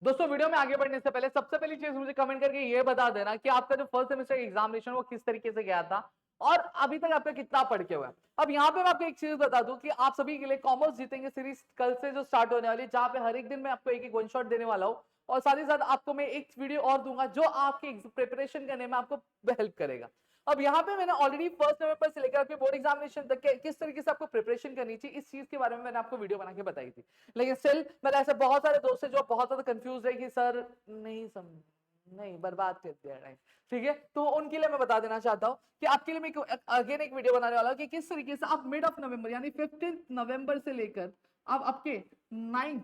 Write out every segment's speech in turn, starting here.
दोस्तों वीडियो में आगे बढ़ने से पहले सबसे पहली चीज मुझे कमेंट करके ये बता देना कि आपका जो फर्स्ट सेमेस्टर एग्जामिनेशन वो किस तरीके से गया था और अभी तक आपका कितना पढ़ के हुआ है। अब यहाँ पे मैं आपको एक चीज बता दूं कि आप सभी के लिए कॉमर्स जीतेंगे सीरीज कल से जो स्टार्ट होने वाली है, जहां पे हर एक दिन मैं आपको एक एक वन शॉट देने वाला हूँ और साथ ही साथ आपको मैं एक वीडियो और दूंगा जो आपकी प्रिपरेशन करने में आपको हेल्प करेगा। अब यहाँ पे मैंने ऑलरेडी फर्स्ट नवंबर से लेकर आपके बोर्ड एग्जामिनेशन तक के किस तरीके से आपको प्रिपरेशन करनी चाहिए इस चीज के बारे में मैंने आपको वीडियो बना के बताई थी। लेकिन स्टिल मेरे ऐसे बहुत सारे दोस्त हैं जो बहुत ज्यादा कंफ्यूज है कि सर नहीं समझ, नहीं बर्बाद कर दिया टाइम। ठीक है, तो उनके लिए मैं बता देना चाहता हूँ कि आपके लिए मैं अगेन एक वीडियो बनाने वाला हूँ कि किस तरीके से आप मिड ऑफ नवंबर यानी 15 नवंबर से लेकर आप आपके 9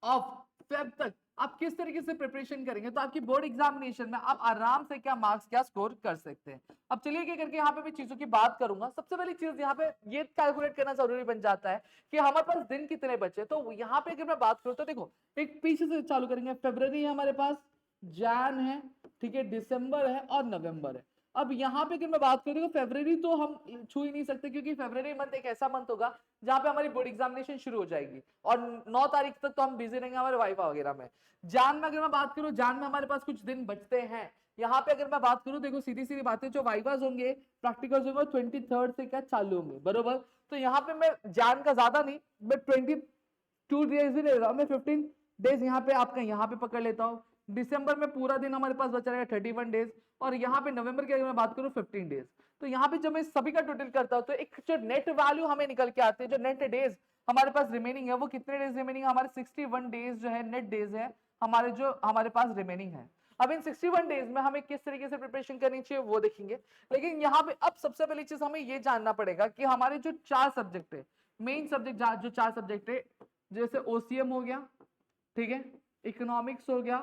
ऑफ फेब तक आप किस तरीके से प्रिपरेशन करेंगे तो आपकी बोर्ड एग्जामिनेशन में आप आराम से क्या मार्क्स क्या स्कोर कर सकते हैं। अब चलिए क्या करके यहाँ पे मैं चीजों की बात करूंगा। सबसे पहली चीज यहाँ पे ये कैलकुलेट करना जरूरी बन जाता है कि हमारे पास दिन कितने बचे। तो यहाँ पे अगर मैं बात करूं तो देखो एक पीछे से चालू करेंगे। फरवरी है हमारे पास, जैन है, ठीक है, दिसंबर है और नवंबर है। अब यहाँ पे अगर मैं बात करूं तो फरवरी तो हम छू ही नहीं सकते क्योंकि फरवरी मंथ एक ऐसा मंथ होगा जहां पे हमारी बोर्ड एग्जामिनेशन शुरू हो जाएगी और 9 तारीख तक तो हम बिजी रहेंगे हमारे वाइवा वगैरह में। जान में अगर मैं बात करूं, जान में हमारे पास कुछ दिन बचते हैं। यहाँ पे अगर मैं बात करूं देखो सीधी सीधी बातें, जो वाइवाज होंगे प्रैक्टिकल्स होंगे 23 से क्या चालू होंगे, बरोबर। तो यहाँ पे मैं जान का ज्यादा नहीं, मैं 22 डेज भी ले रहा हूँ, मैं 15 डेज यहाँ पे आपका यहाँ पे पकड़ लेता हूँ। दिसंबर में पूरा दिन हमारे पास बचा रहेगा 31 डेज और यहाँ पे नवंबर की अगर मैं बात करूँ 15 डेज। तो यहाँ पे जब मैं सभी का टोटल करता हूँ तो एक जो नेट वैल्यू हमें निकल के आते हैं, जो नेट डेज हमारे पास रिमेनिंग है वो कितने डेज रिमेनिंग है, हमारे 61 डेज जो है नेट डेज है हमारे जो हमारे पास रिमेनिंग है। अब इन 61 डेज में हमें किस तरीके से प्रिपरेशन करनी चाहिए वो देखेंगे। लेकिन यहाँ पे अब सबसे पहली चीज हमें ये जानना पड़ेगा कि हमारे जो 4 सब्जेक्ट है, मेन सब्जेक्ट जो 4 सब्जेक्ट है, जैसे ओसीएम हो गया, ठीक है, इकोनॉमिक्स हो गया,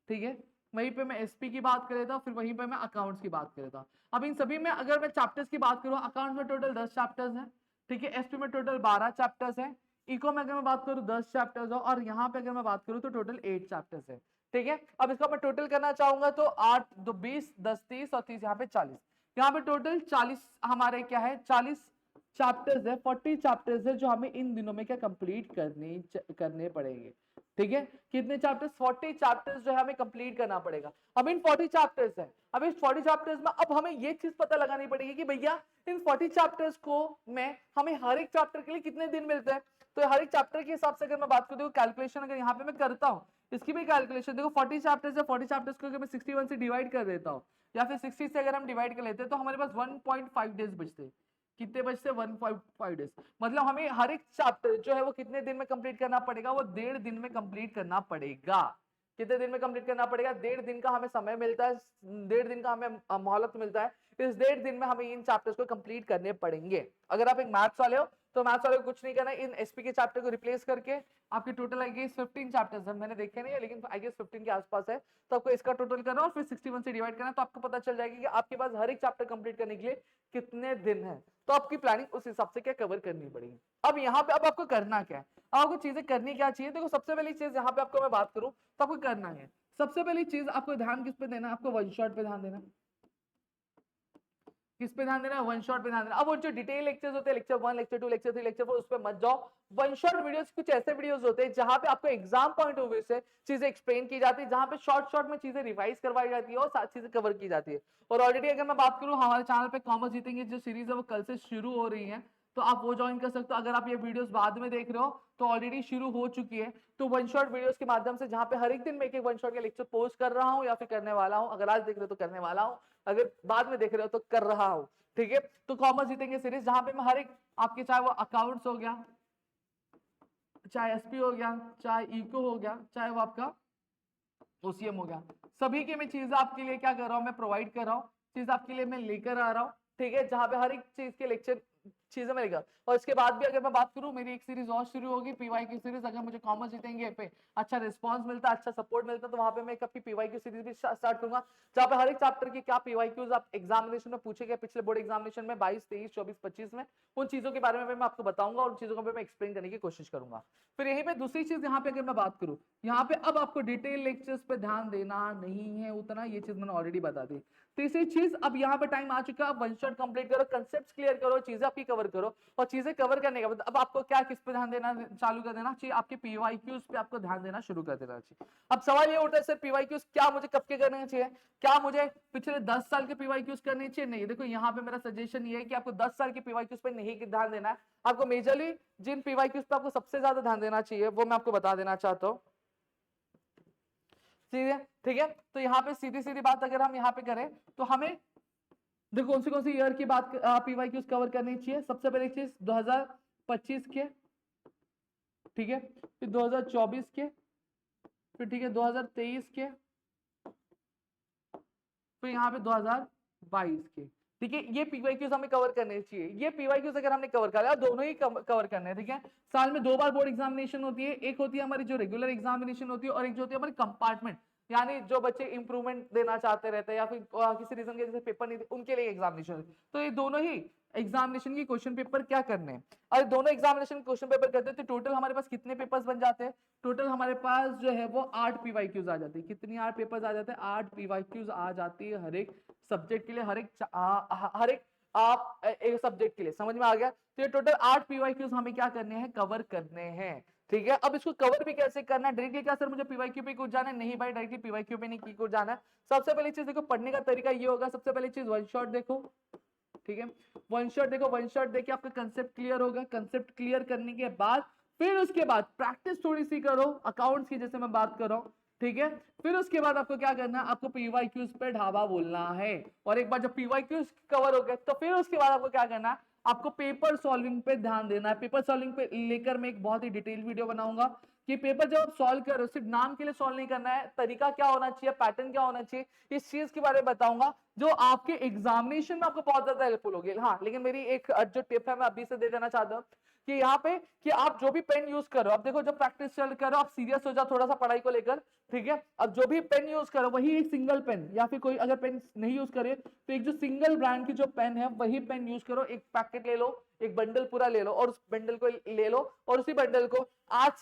ठीक है, वहीं पे मैं एसपी की बात कर लेता हूँ, फिर वहीं पे मैं अकाउंट्स की बात कर लेता हूँ। अब इन सभी में अगर मैं चैप्टर्स की बात करूँ, अकाउंट्स में टोटल 10 चैप्टर्स हैं, ठीक है, एसपी में टोटल 12 चैप्टर्स हैं, इको में अगर मैं बात करूँ 10 चैप्टर्स है और यहाँ पे अगर मैं बात करूँ तो टोटल 8 चैप्टर्स है। ठीक है, अब इसका मैं टोटल करना चाहूंगा तो 8 2 20 10 30 और 30 यहाँ पे 40, यहाँ पे टोटल 40 हमारे क्या है 40 चैप्टर्स है, 40 चैप्टर्स है जो हमें इन दिनों में क्या कंप्लीट करने पड़ेंगे। ठीक है, कितने चैप्टर्स 40 चैप्टर्स जो है हमें कंप्लीट करना पड़ेगा। अब इन 40 चैप्टर्स है, अब इस 40 चैप्टर्स में अब हमें ये चीज पता लगानी पड़ेगी कि भैया इन 40 चैप्टर्स को में हमें हर एक चैप्टर के लिए कितने दिन मिलते हैं। तो हर एक चैप्टर के हिसाब से अगर मैं बात करूं देखो कैलकुलेशन अगर यहाँ पे मैं करता हूँ, इसकी भी कैलकुलेशन देखो 40 चैप्टर्स है, 40 चैप्टर्स को अगर मैं 61 से डिवाइड कर देता हूँ या फिर 60 से अगर हम डिवाइड कर लेते हैं तो हमारे पास 1.5 डेज बचते हैं। कितने बचते 1.5 डेज, मतलब हमें हर एक चैप्टर जो है वो कितने दिन में कंप्लीट करना पड़ेगा, वो 1.5 दिन में कंप्लीट करना पड़ेगा। कितने दिन में कंप्लीट करना पड़ेगा, 1.5 दिन का हमें समय मिलता है, 1.5 दिन का हमें मोहलत मिलता है। इस 1.5 दिन में हमें इन चैप्टर्स को कंप्लीट करने पड़ेंगे। अगर आप एक मैथ्स वाले हो तो मैथ्स वाले को कुछ नहीं करना, इन एसपी के चैप्टर को रिप्लेस करके आपके टोटल आई गेस 15 चैप्टर्स है, मैंने देखे नहीं है लेकिन आई गेस 15 के आसपास है। तो आपको इसका टोटल करना और फिर 61 से डिवाइड करना, तो आपको पता चल जाएगा कि आपके पास हर एक चैप्टर कंप्लीट करने के लिए कितने दिन है। तो आपकी प्लानिंग उस हिसाब से क्या कवर करनी पड़ेगी। अब यहाँ पे अब आपको करना क्या है, आपको चीजें करनी क्या चाहिए। देखो सबसे पहली चीज यहाँ पे आपको मैं बात करूं तो आपको करना है, सबसे पहली चीज आपको ध्यान किस पे देना है, आपको वन शॉट पे ध्यान देना है। किस पे ध्यान देना है, वन शॉट पे ध्यान देना। अब वो जो डिटेल लेक्चर्स होते हैं, लेक्चर 1 लेक्चर 2 लेक्चर 3 लेक्चर 4, उस पे मत जाओ। वन शॉट वीडियोस कुछ ऐसे वीडियोस होते हैं जहां पे आपको एग्जाम पॉइंट ऑफ व्यू से चीजें एक्सप्लेन की जाती है, जहां पे शॉर्ट शॉर्ट में चीजें रिवाइज करवाई जाती है और साथ चीजें कवर की जाती है। और ऑलरेडी अगर मैं बात करूं हमारे चैनल पे कॉमर्स जीतेंगे जो सीरीज है वो कल से शुरू हो रही है, तो आप वो ज्वाइन कर सकते हो। अगर आप ये वीडियोस बाद में देख रहे हो तो ऑलरेडी शुरू हो चुकी है। तो वन शॉट वीडियोस के माध्यम से जहां पे हर एक दिन मैं एक वन शॉट के लेक्चर पोस्ट कर रहा हूं या फिर करने वाला हूं, अगर आज देख रहे हो तो करने वाला हूं, अगर बाद में देख रहे हो तो कर रहा हूं। ठीक है, तो कॉमर्स जीतेंगे सीरीज जहां पे मैं हर एक आपके चाहे वो अकाउंट्स हो गया, चाहे एसपी हो गया, चाहे इको हो गया, चाहे वो आपका ओसीएम हो गया, सभी की मैं चीजें आपके लिए क्या कर रहा हूं, मैं प्रोवाइड कर रहा हूं, चीज आपके लिए मैं लेकर आ रहा हूं। ठीक है, जहां पे हर एक चीज के लेक्चर चीजें मिलेगा। और इसके बाद भी अगर मैं बात करूं मेरी एक सीरीज और शुरू होगी पीवाई की सीरीज, अगर मुझे कॉमर्स जीतेंगे पे अच्छा रिस्पांस मिलता है, अच्छा सपोर्ट मिलता है, तो वहां पे मैं एक अपनी पीवाई की सीरीज भी स्टार्ट करूंगा जहां पे हर एक चैप्टर की क्या पीवाई क्यूज आप एग्जामिनेशन में पूछे गए पिछले बोर्ड एग्जामिनेशन में 22 23 24 25 में, उन चीजों के बारे में मैं आपको बताऊंगा और उन चीजों को मैं एक्सप्लेन करने की कोशिश करूंगा। फिर यहीं पे दूसरी चीज यहाँ पे अगर मैं बात करूं, यहाँ पे अब आपको डिटेल लेक्चर्स पे ध्यान देना नहीं है उतना, ये चीज मैंने ऑलरेडी बता दी। तीसरी चीज अब यहाँ पे टाइम आ चुका है, वन शॉट कंप्लीट करो, कंसेप्ट क्लियर करो, चीजें आपकी कवर कवर करो। और चीजें कवर करने के बाद अब आपको क्या किस पे ध्यान देना चालू कर देना चाहिए, आपके पीवाईक्यूज पे आपको ध्यान देना शुरू कर देना चाहिए। अब सवाल ये उठता है सर पीवाईक्यूज क्या मुझे कब के करने चाहिए, क्या मुझे पिछले 10 साल के पीवाईक्यूज करने चाहिए? नहीं, देखो यहाँ पे मेरा सजेशन ये है कि आपको 10 साल के पीवाईक्यूज पे नहीं ध्यान देना है, आपको मेजरली जिन पीवाईक्यूज पे आपको सबसे ज्यादा ध्यान देना चाहिए वो मैं आपको बता देना चाहता हूँ। ठीक है, तो यहाँ पे सीधी सीधी बात अगर हम यहाँ पे करें तो हमें देखो कौन सी ईयर की बात पीवाईक्यूज कवर करनी चाहिए। सबसे पहली चीज 2025 के, ठीक है, फिर 2024 के, फिर ठीक है 2023 के, फिर यहाँ पे 2022 के। ठीक है, ये पीवाईक्यूज हमें कवर करने चाहिए। ये पीवाईक्यूज अगर हमने कवर कर लिया, दोनों ही कवर करने हैं। ठीक है, साल में 2 बार बोर्ड एग्जामिनेशन होती है, एक होती है हमारी जो रेगुलर एग्जामिनेशन होती है और एक जो होती है हमारी कंपार्टमेंट, यानी जो बच्चे इंप्रूवमेंट देना चाहते रहते हैं या फिर किसी रीजन के जैसे पेपर नहीं उनके लिए एग्जामिनेशन। तो ये दोनों ही एग्जामिनेशन की क्वेश्चन पेपर क्या करने हैं, और दोनों एग्जामिनेशन क्वेश्चन पेपर करते हैं तो टोटल हमारे पास कितने पेपर्स बन जाते हैं? टोटल हमारे पास जो है वो 8 पीवाईक्यूज आ जाती है। कितनी 8 पेपर्स आ जाते हैं? 8 पीवाईक्यूज आ जाती है हर एक सब्जेक्ट के लिए, हर एक आप एक सब्जेक्ट के लिए। समझ में आ गया? तो ये टोटल 8 पीवाईक्यूज हमें क्या करने हैं? कवर करने हैं। ठीक है, अब इसको कवर भी कैसे करना है? डायरेक्टली क्या सर मुझे पीवाईक्यू पे कूद जाना है? नहीं भाई, डायरेक्टली पीवाईक्यू पे नहीं कूद जाना है। सबसे पहली चीज देखो, पढ़ने का तरीका ये होगा। सबसे पहली चीज वन शॉट देखो, ठीक है, वन शॉट देखो, वन शॉट देखिए आपका कंसेप्ट क्लियर होगा। कंसेप्ट क्लियर करने के बाद फिर उसके बाद प्रैक्टिस थोड़ी सी करो अकाउंट्स की, जैसे मैं बात कर रहा हूँ। ठीक है, फिर उसके बाद आपको क्या करना है? आपको पीवाईक्यूज पे ढाबा बोलना है। और एक बार जब पीवाईक्यूज कवर हो गए तो फिर उसके बाद आपको क्या करना है? आपको पेपर सॉल्विंग पे ध्यान देना है। पेपर सॉल्विंग पे लेकर मैं एक बहुत ही डिटेल वीडियो बनाऊंगा कि पेपर जब आप सॉल्व करो सिर्फ नाम के लिए सॉल्व नहीं करना है, तरीका क्या होना चाहिए, पैटर्न क्या होना चाहिए, इस चीज के बारे में बताऊंगा जो आपके एग्जामिनेशन में आपको बहुत ज्यादा हेल्पफुल होगी। हाँ, लेकिन मेरी एक जो टिप है मैं अभी से दे देना चाहता हूँ कि यहाँ पे कि आप जो भी पेन यूज करो, अब देखो जब प्रैक्टिस चल करो आप सीरियस हो जाओ थोड़ा सा पढ़ाई को लेकर। ठीक है, अब जो भी पेन यूज करो वही एक सिंगल पेन, या फिर कोई अगर पेन नहीं यूज करे तो एक जो सिंगल ब्रांड की जो पेन है वही पेन यूज करो। एक पैकेट ले लो, एक बंडल पूरा ले लो और उस बंडल को ले लो और उसी बंडल को आज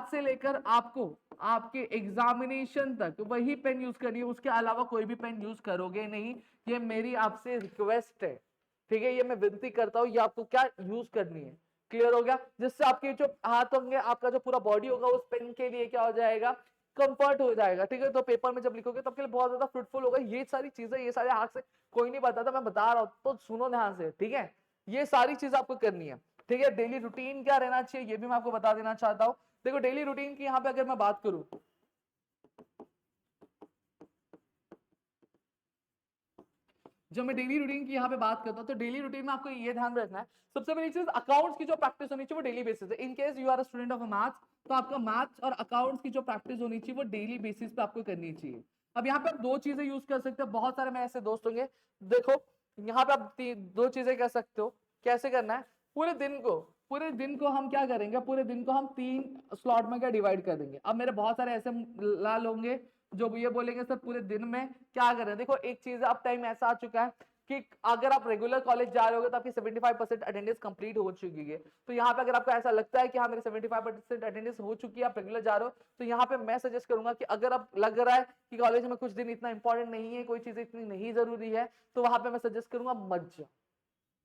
से लेकर आपको आपके एग्जामिनेशन तक वही पेन यूज करनी है, उसके अलावा कोई भी पेन यूज करोगे नहीं। ये मेरी आपसे रिक्वेस्ट है। ठीक है, ये मैं विनती करता हूं, ये आपको क्या यूज करनी है। क्लियर हो गया? जिससे आपके जो हाथ होंगे, आपका जो पूरा बॉडी होगा उस पेन के लिए क्या हो जाएगा? कंफर्ट हो जाएगा। ठीक है, तो पेपर में जब लिखोगे तब के लिए बहुत ज्यादा फ्रूटफुल होगा। ये सारी चीजें, ये सारे हाथ से कोई नहीं बताता, मैं बता रहा हूं तो सुनो ध्यान से। ठीक है, ये सारी चीज आपको करनी है। ठीक है, डेली रूटीन क्या रहना चाहिए ये भी मैं आपको बता देना चाहता हूं। देखो डेली रूटीन की यहाँ पे अगर मैं बात करूं, जब मैं डेली रूटीन की यहाँ पे बात करता हूँ तो डेली रूटीन में आपको ये ध्यान रखना है, सबसे पहली चीज अकाउंट्स की जो प्रैक्टिस होनी चाहिए वो डेली बेसिस है। In case you are a student of maths तो आपका मैथ्स और अकाउंट्स की जो प्रैक्टिस होनी चाहिए वो डेली बेसिस पे आपको करनी चाहिए। अब यहाँ पे आप दो चीजें यूज कर सकते हो, बहुत सारे मेरे ऐसे दोस्त होंगे। देखो यहाँ पे आप दो चीजें कर सकते हो। कैसे करना है? पूरे दिन को हम क्या करेंगे? पूरे दिन को हम 3 स्लॉट में क्या डिवाइड कर देंगे। अब मेरे बहुत सारे ऐसे लाल होंगे जो ये बोलेंगे सर पूरे दिन में क्या करें। देखो एक चीज अब टाइम ऐसा आ चुका है कि अगर आप रेगुलर कॉलेज जा रहे हो तो आपकी 75% अटेंडेंस कंप्लीट हो चुकी है। तो यहाँ पे अगर आपको ऐसा लगता है कि हाँ मेरी 75% अटेंडेंस हो चुकी है, आप रेगुलर जा रहे हो, तो यहाँ पे मैं सजेस्ट करूंगा कि अगर आप लग रहा है कि कॉलेज में कुछ दिन इतना इंपॉर्टेंट नहीं है, कोई चीज इतनी नहीं जरूरी है, तो वहां पे मैं सजेस्ट करूंगा मत जाओ।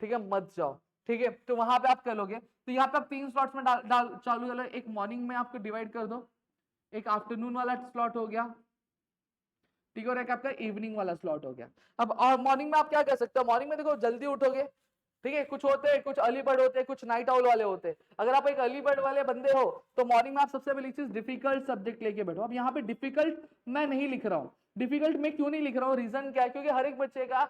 ठीक है, मत जाओ। ठीक है, तो वहां पे आप कर लोगे। तो यहाँ पे आप 3 स्लॉट्स में डाल चालू चलो। एक मॉर्निंग में आपको डिवाइड कर दो, एक आफ्टरनून वाला स्लॉट हो गया, ठीक है, और एक आपका इवनिंग वाला स्लॉट हो गया। अब और मॉर्निंग में आप क्या कर सकते हो? मॉर्निंग में देखो जल्दी उठोगे, ठीक है, कुछ होते हैं, कुछ अर्ली बर्ड होते हैं, कुछ नाइट आउल वाले होते हैं। अगर आप एक अर्ली बर्ड वाले बंदे हो तो मॉर्निंग में आप सबसे पहली चीज डिफिकल्ट सब्जेक्ट लेके बैठो। अब यहाँ पे डिफिकल्ट मैं नहीं लिख रहा हूँ। डिफिकल्ट मैं क्यों नहीं लिख रहा हूँ? रीजन क्या है? क्योंकि हर एक बच्चे का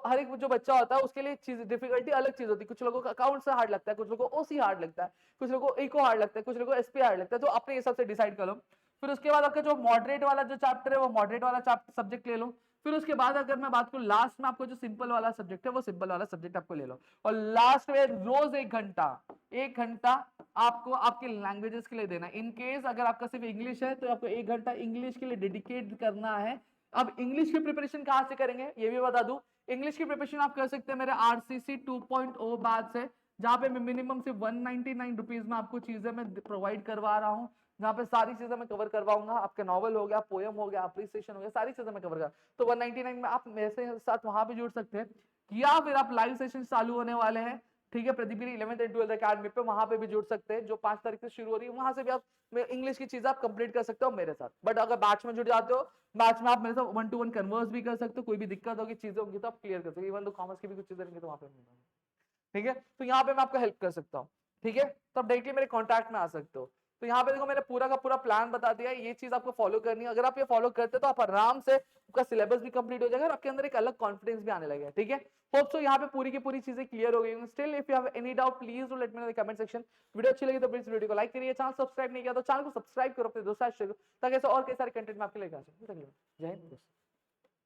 हर एक जो बच्चा होता है उसके लिए चीज डिफिकल्टी अलग चीज होती है। कुछ लोगों को अकाउंट से हार्ड लगता है, कुछ लोगों को ओसी हार्ड लगता है, कुछ लोगों को इको हार्ड लगता है, कुछ लोगों को एसपी हार्ड लगता है। तो अपने हिसाब से डिसाइड करो। फिर उसके बाद आपका जो मॉडरेट वाला जो चैप्टर है वो मॉडरेट वाला सब्जेक्ट ले लो। फिर उसके बाद अगर मैं बात करूं लास्ट में आपको जो सिंपल वाला सब्जेक्ट है वो सिंपल वाला सब्जेक्ट आपको ले लो। और लास्ट में रोज 1 घंटा आपको आपके लैंग्वेजेस के लिए देना। इन केस अगर आपका सिर्फ इंग्लिश है तो आपको 1 घंटा इंग्लिश के लिए डेडिकेट करना है। अब इंग्लिश की प्रिपरेशन कहां से करेंगे ये भी बता दूं। इंग्लिश की प्रिपरेशन आप कर सकते हैं मेरे आरसीसी 2.0 बैच से, जहां पे मैं मिनिमम से 199 रुपीज में आपको चीजें मैं प्रोवाइड करवा रहा हूँ, जहां पे सारी चीजें मैं कवर करवाऊंगा। आपके नॉवल हो गया, पोयम हो गया, अप्रिसिएशन हो गया, सारी चीजें मैं कवर कर। तो 199 में आप मेरे साथ वहां भी जुड़ सकते हैं। या फिर आप लाइव सेशन चालू होने वाले हैं, ठीक है, प्रदीप गिरी 11th एंड 12th अकेडमी पे, वहां पे भी जुड़ सकते हैं, जो 5 तारीख से शुरू हो रही है, वहां से भी आप इंग्लिश की चीजें आप कंप्लीट कर सकते हो मेरे साथ। बट अगर बैच में जुड़ जाते हो, बैच में आप मेरे साथ 1-to-1 कन्वर्स भी कर सकते हो, कोई भी दिक्कत होगी, चीजें होंगी तो आप क्लियर कर सकते हो, इवन तो कॉमर्स की भी कुछ चीजें रहेंगी तो वहां पे, ठीक है, तो यहाँ पे मैं आपको हेल्प कर सकता हूँ, ठीक है, तो आप डायरेक्टली मेरे कॉन्टैक्ट में आ सकते हो। तो यहाँ पे देखो मैंने पूरा का पूरा प्लान बता दिया, ये चीज आपको फॉलो करनी है, अगर आप ये फॉलो करते तो आप आराम से आपका सिलेबस भी कंप्लीट हो जाएगा और आपके अंदर एक अलग कॉन्फिडेंस भी आने लगेगा, ठीक है। होप सो यहाँ पे पूरी की पूरी चीजें क्लियर हो गई होंगी। Still if you have any doubt please do let me know in the comment section. Video अच्छी लगी तो प्लीज वीडियो को लाइक करिए, चैनल सब्सक्राइब नहीं किया तो चैनल को सब्सक्राइब करो, अपने दोस्तों से शेयर करो, ताकि ऐसे और कई सारे कंटेंट में आपके लेकर आ सकूं। जय हिंद दोस्तों।